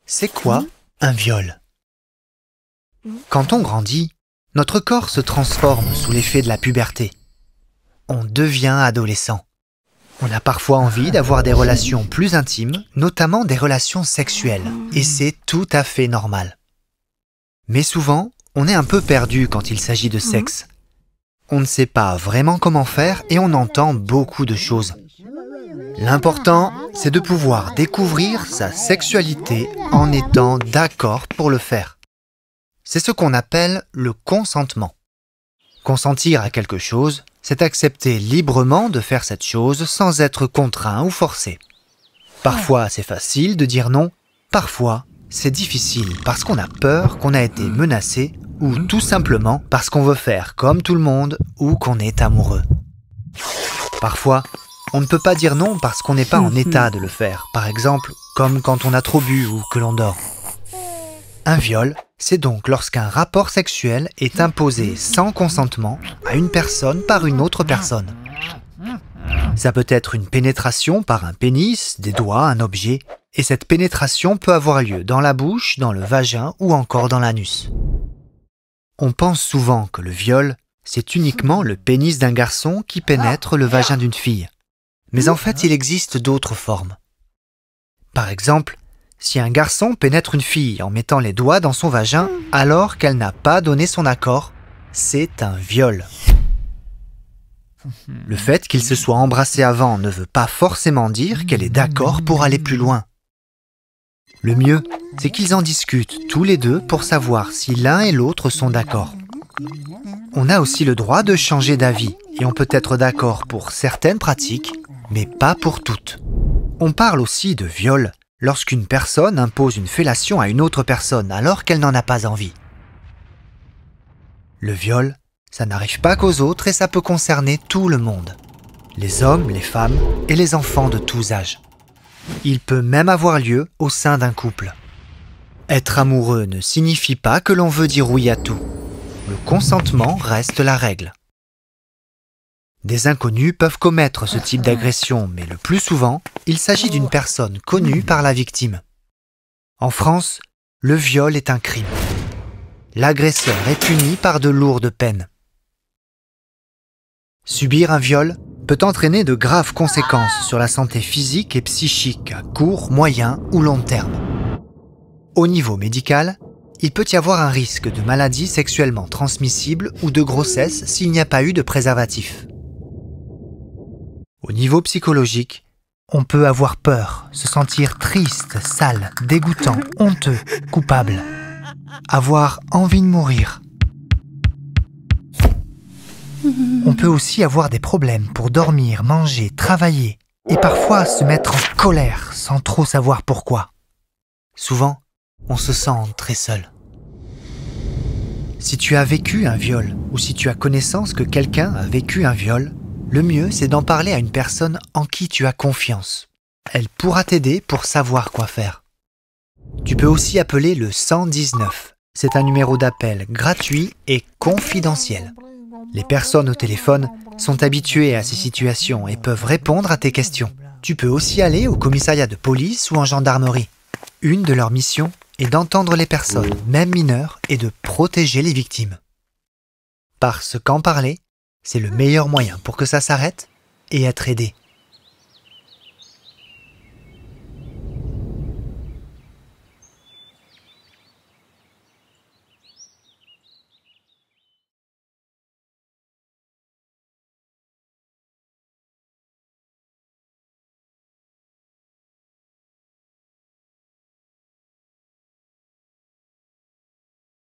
C'est quoi un viol? Quand on grandit, notre corps se transforme sous l'effet de la puberté. On devient adolescent. On a parfois envie d'avoir des relations plus intimes, notamment des relations sexuelles, et c'est tout à fait normal. Mais souvent, on est un peu perdu quand il s'agit de sexe. On ne sait pas vraiment comment faire et on entend beaucoup de choses. L'important, c'est de pouvoir découvrir sa sexualité en étant d'accord pour le faire. C'est ce qu'on appelle le consentement. Consentir à quelque chose, c'est accepter librement de faire cette chose sans être contraint ou forcé. Parfois, c'est facile de dire non, parfois, c'est difficile parce qu'on a peur, qu'on a été menacé ou tout simplement parce qu'on veut faire comme tout le monde ou qu'on est amoureux. Parfois, on ne peut pas dire non parce qu'on n'est pas en état de le faire, par exemple, comme quand on a trop bu ou que l'on dort. Un viol, c'est donc lorsqu'un rapport sexuel est imposé sans consentement à une personne par une autre personne. Ça peut être une pénétration par un pénis, des doigts, un objet, et cette pénétration peut avoir lieu dans la bouche, dans le vagin ou encore dans l'anus. On pense souvent que le viol, c'est uniquement le pénis d'un garçon qui pénètre le vagin d'une fille. Mais en fait, il existe d'autres formes. Par exemple, si un garçon pénètre une fille en mettant les doigts dans son vagin alors qu'elle n'a pas donné son accord, c'est un viol. Le fait qu'ils se soient embrassés avant ne veut pas forcément dire qu'elle est d'accord pour aller plus loin. Le mieux, c'est qu'ils en discutent tous les deux pour savoir si l'un et l'autre sont d'accord. On a aussi le droit de changer d'avis et on peut être d'accord pour certaines pratiques, mais pas pour toutes. On parle aussi de viol lorsqu'une personne impose une fellation à une autre personne alors qu'elle n'en a pas envie. Le viol, ça n'arrive pas qu'aux autres et ça peut concerner tout le monde. Les hommes, les femmes et les enfants de tous âges. Il peut même avoir lieu au sein d'un couple. Être amoureux ne signifie pas que l'on veut dire oui à tout. Le consentement reste la règle. Des inconnus peuvent commettre ce type d'agression, mais le plus souvent, il s'agit d'une personne connue par la victime. En France, le viol est un crime. L'agresseur est puni par de lourdes peines. Subir un viol peut entraîner de graves conséquences sur la santé physique et psychique à court, moyen ou long terme. Au niveau médical, il peut y avoir un risque de maladie sexuellement transmissible ou de grossesse s'il n'y a pas eu de préservatif. Au niveau psychologique, on peut avoir peur, se sentir triste, sale, dégoûtant, honteux, coupable, avoir envie de mourir. On peut aussi avoir des problèmes pour dormir, manger, travailler et parfois se mettre en colère sans trop savoir pourquoi. Souvent, on se sent très seul. Si tu as vécu un viol ou si tu as connaissance que quelqu'un a vécu un viol, le mieux c'est d'en parler à une personne en qui tu as confiance. Elle pourra t'aider pour savoir quoi faire. Tu peux aussi appeler le 119. C'est un numéro d'appel gratuit et confidentiel. Les personnes au téléphone sont habituées à ces situations et peuvent répondre à tes questions. Tu peux aussi aller au commissariat de police ou en gendarmerie. Une de leurs missions est d'entendre les personnes, même mineures, et de protéger les victimes. Parce qu'en parler, c'est le meilleur moyen pour que ça s'arrête et être aidé.